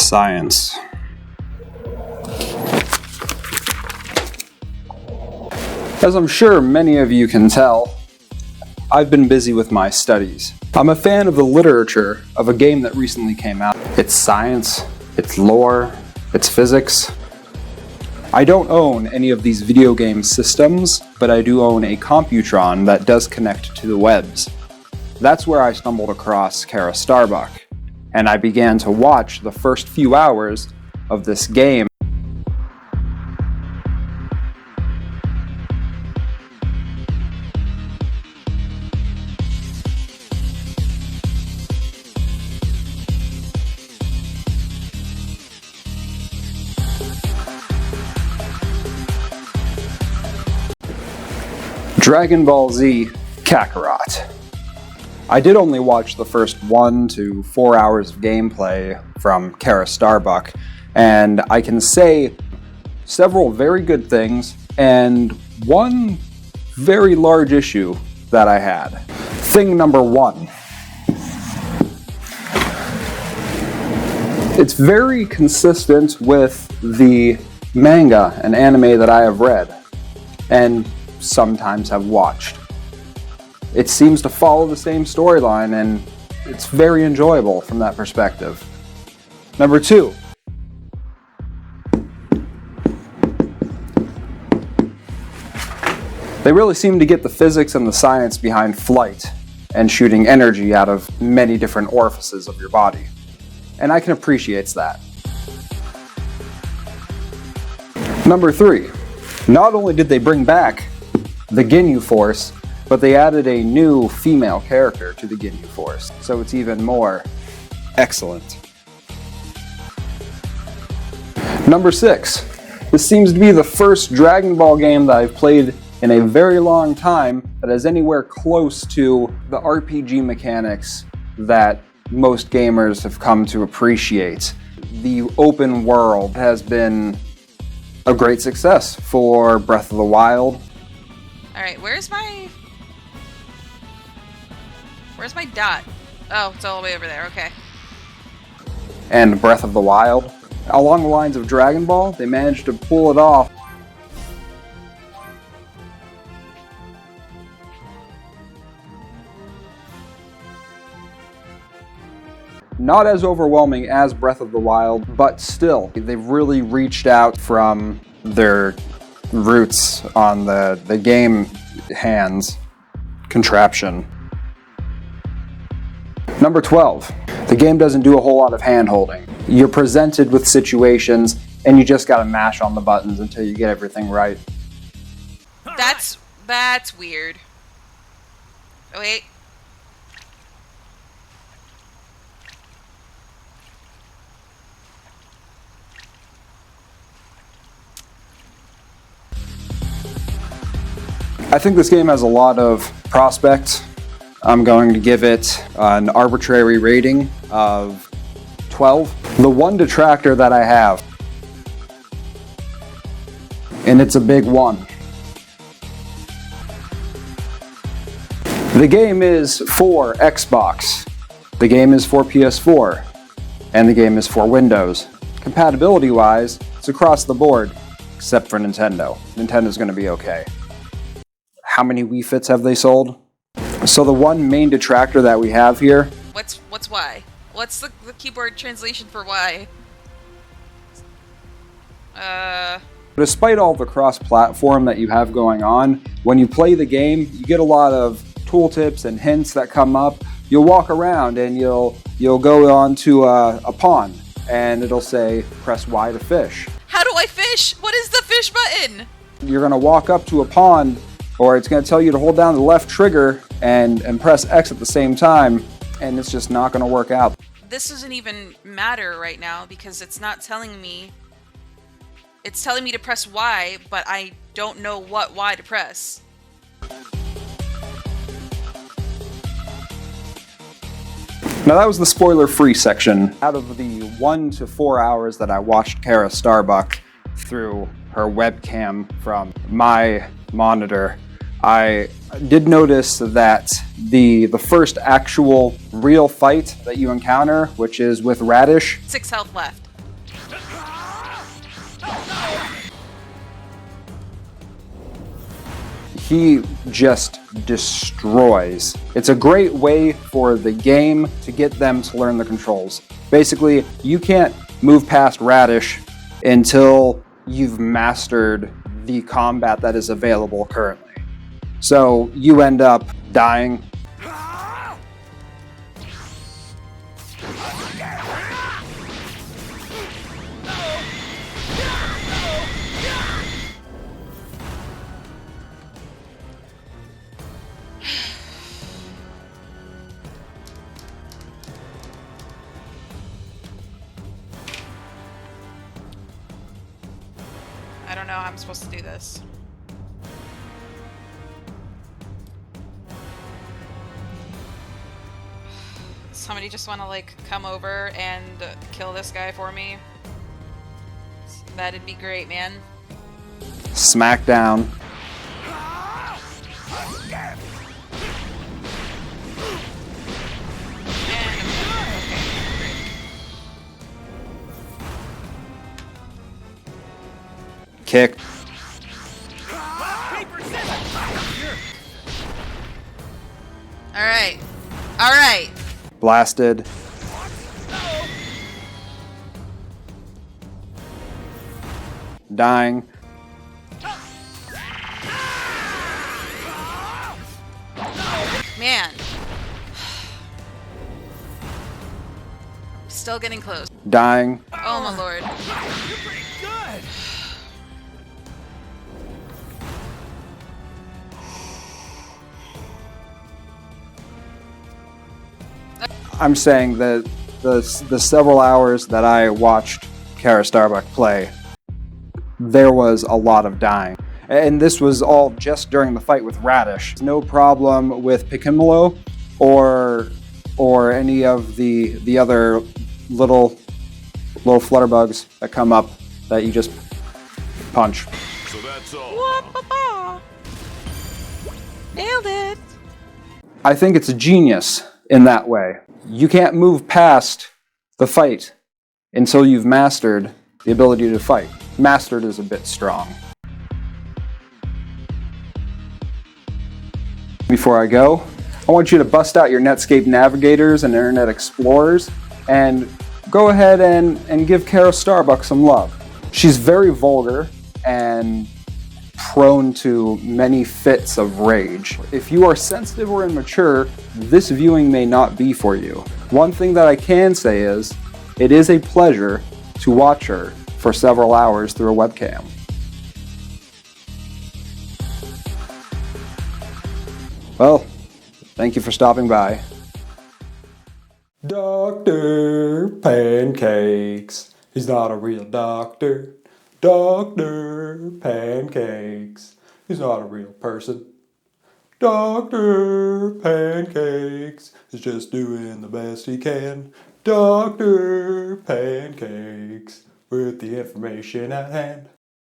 Science. As I'm sure many of you can tell, I've been busy with my studies. I'm a fan of the literature of a game that recently came out. It's science, it's lore, it's physics. I don't own any of these video game systems, but I do own a Computron that does connect to the webs. That's where I stumbled across Kara Starbuck, and I began to watch the first few hours of this game. Dragon Ball Z Kakarot. I did only watch the first 1 to 4 hours of gameplay from Kara Starbuck, and I can say several very good things and one very large issue that I had. Thing number 1. It's very consistent with the manga and anime that I have read and sometimes have watched. It seems to follow the same storyline, and it's very enjoyable from that perspective. Number 2. They really seem to get the physics and the science behind flight and shooting energy out of many different orifices of your body. And I can appreciate that. Number 3. Not only did they bring back the Ginyu Force, but they added a new female character to the Ginyu Force, so it's even more excellent. Number 6. This seems to be the first Dragon Ball game that I've played in a very long time that is anywhere close to the RPG mechanics that most gamers have come to appreciate. The open world has been a great success for Breath of the Wild. Alright, where's my dot? Oh, it's all the way over there, okay. And Breath of the Wild. Along the lines of Dragon Ball, they managed to pull it off. Not as overwhelming as Breath of the Wild, but still, they've really reached out from their roots on the game hands contraption. Number 12. The game doesn't do a whole lot of hand-holding. You're presented with situations, and you just gotta mash on the buttons until you get everything right. That's weird. Oh, wait. I think this game has a lot of prospects. I'm going to give it an arbitrary rating of 12. The one detractor that I have, and it's a big one. The game is for Xbox, the game is for PS4, and the game is for Windows. Compatibility-wise, it's across the board, except for Nintendo. Nintendo's going to be okay. How many Wii Fits have they sold? So the one main detractor that we have here... What's Y? What's the keyboard translation for Y? Despite all the cross-platform that you have going on, when you play the game, you get a lot of tooltips and hints that come up. You'll walk around and you'll go on to a pond, and it'll say, press Y to fish. How do I fish? What is the fish button? You're going to walk up to a pond, or it's going to tell you to hold down the left trigger and press X at the same time, and it's just not going to work out. This doesn't even matter right now because it's not telling me. It's telling me to press Y, but I don't know what Y to press. Now that was the spoiler-free section. Out of the 1 to 4 hours that I watched Kara Starbuck through her webcam from my monitor, I did notice that the first actual real fight that you encounter, which is with Radish, 6 health left. he just destroys. It's a great way for the game to get them to learn the controls. Basically, you can't move past Radish until you've mastered the combat that is available currently. So you end up dying. I don't know how I'm supposed to do this. Somebody just want to like come over and kill this guy for me? That'd be great, man. Smackdown. Kick. Alright. Alright. Blasted. Dying. Man. Still getting close. Dying. Oh my lord. You're pretty good. I'm saying that the several hours that I watched Kara Starbuck play, there was a lot of dying. And this was all just during the fight with Radish. No problem with Pikimolo or any of the other little flutterbugs that come up that you just punch. So that's all. Whoop-a-ba. Nailed it. I think it's a genius in that way. You can't move past the fight until you've mastered the ability to fight. Mastered is a bit strong. Before I go, I want you to bust out your Netscape Navigators and Internet Explorers and go ahead and give Kara Starbuck some love. She's very vulgar and prone to many fits of rage. If you are sensitive or immature, this viewing may not be for you. One thing that I can say is, it is a pleasure to watch her for several hours through a webcam. Well, thank you for stopping by. Dr. Pancakes. He's not a real doctor. Dr. Pancakes. He's not a real person. Dr. Pancakes is just doing the best he can. Dr. Pancakes with the information at hand.